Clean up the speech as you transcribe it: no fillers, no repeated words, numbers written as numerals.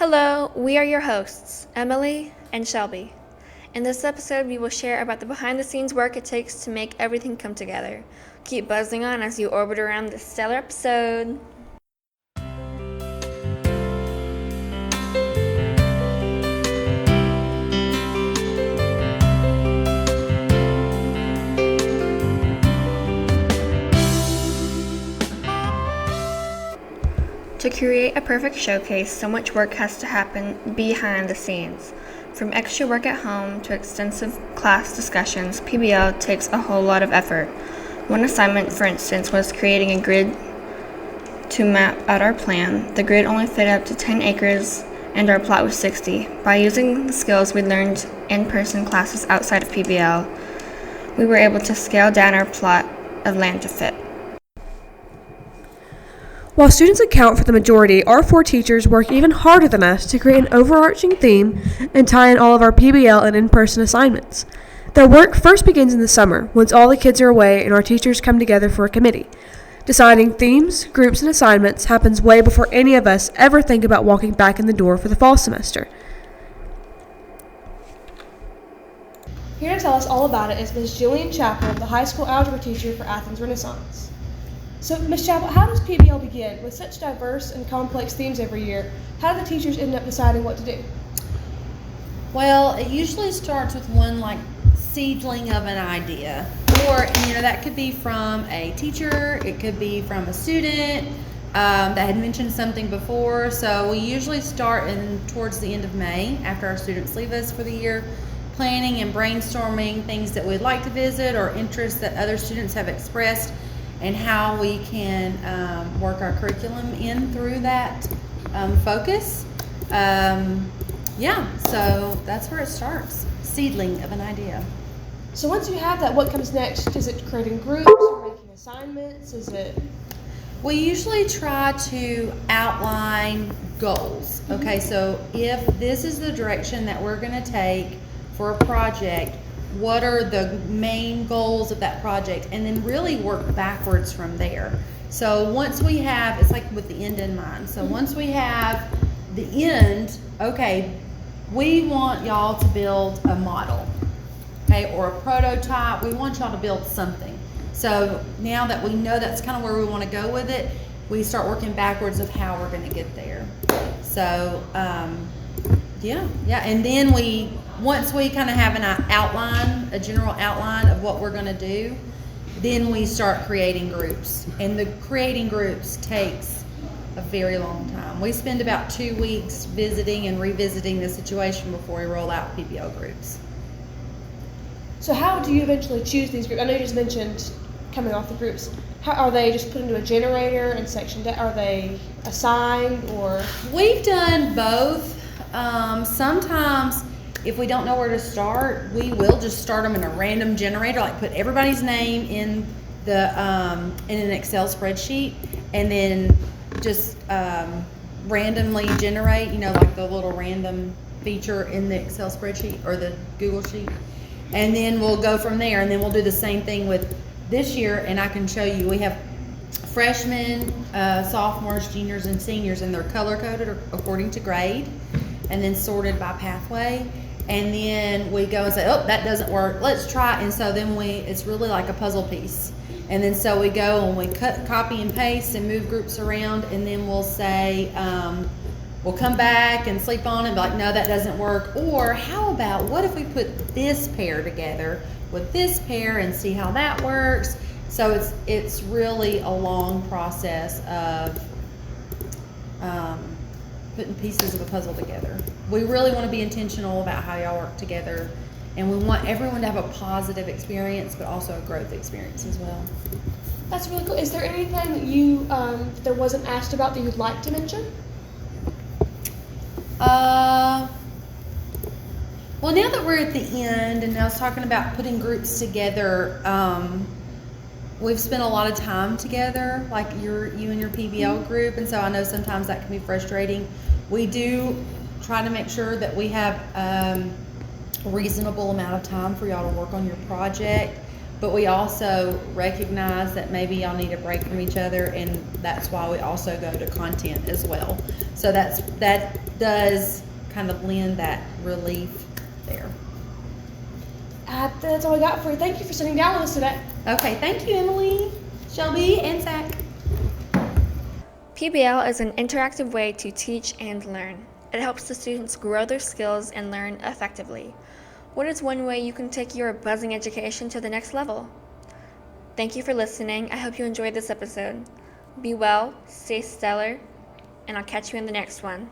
Hello, we are your hosts, Emily and Shelby. In this episode, we will share about the behind the scenes work it takes to make everything come together. Keep buzzing on as you orbit around this stellar episode. To create a perfect showcase, so much work has to happen behind the scenes. From extra work at home to extensive class discussions, PBL takes a whole lot of effort. One assignment, for instance, was creating a grid to map out our plan. The grid only fit up to 10 acres and our plot was 60. By using the skills we learned in person classes outside of PBL, we were able to scale down our plot of land to fit. While students account for the majority, our 4 teachers work even harder than us to create an overarching theme and tie in all of our PBL and in-person assignments. Their work first begins in the summer, once all the kids are away and our teachers come together for a committee. Deciding themes, groups, and assignments happens way before any of us ever think about walking back in the door for the fall semester. Here to tell us all about it is Ms. Jillian Chappell, the high school algebra teacher for Athens Renaissance. So, Ms. Chappell, how does PBL begin? With such diverse and complex themes every year, how do the teachers end up deciding what to do? Well, it usually starts with one seedling of an idea. Or, that could be from a teacher, it could be from a student that had mentioned something before. So we usually start towards the end of May, after our students leave us for the year, planning and brainstorming things that we'd like to visit or interests that other students have expressed, and how we can work our curriculum in through that focus. So that's where it starts, seedling of an idea. So once you have that, what comes next? Is it creating groups or making assignments? Is it? We usually try to outline goals. Okay, so if this is the direction that we're going to take for a project, what are the main goals of that project, and then really work backwards from there. So once we have, it's like with the end in mind. So once we have the end, okay, we want y'all to build a model, okay, or a prototype. We want y'all to build something. So now that we know that's kind of where we want to go with it, we start working backwards of how we're going to get there. So and then once we kind of have an outline, a general outline of what we're going to do, then we start creating groups. And the creating groups takes a very long time. We spend about 2 weeks visiting and revisiting the situation before we roll out PBL groups. So how do you eventually choose these groups? I know you just mentioned coming off the groups. How are they just put into a generator and sectioned? Are they assigned or? We've done both. Sometimes if we don't know where to start, we will just start them in a random generator, like put everybody's name in the in an Excel spreadsheet, and then just randomly generate, like the little random feature in the Excel spreadsheet or the Google sheet, and then we'll go from there. And then we'll do the same thing with this year, and I can show you. We have freshmen, sophomores, juniors, and seniors, and they're color coded according to grade, and then sorted by pathway. And then we go and say, oh, that doesn't work, let's try. And so then it's really like a puzzle piece. And then so we go and we copy and paste and move groups around, and then we'll say, we'll come back and sleep on it and be like, no, that doesn't work. Or how about, what if we put this pair together with this pair and see how that works? So it's really a long process of putting pieces of a puzzle together. We really want to be intentional about how y'all work together, and we want everyone to have a positive experience, but also a growth experience as well. That's really cool. Is there anything that you that wasn't asked about that you'd like to mention? Well, now that we're at the end, and I was talking about putting groups together, we've spent a lot of time together, like you and your PBL group, and so I know sometimes that can be frustrating. We do try to make sure that we have a reasonable amount of time for y'all to work on your project, but we also recognize that maybe y'all need a break from each other, and that's why we also go to content as well. So that does kind of blend that relief there. That's all I got for you. Thank you for sitting down with us today. Okay, thank you, Emily, Shelby, and Zach. PBL is an interactive way to teach and learn. It helps the students grow their skills and learn effectively. What is one way you can take your buzzing education to the next level? Thank you for listening. I hope you enjoyed this episode. Be well, stay stellar, and I'll catch you in the next one.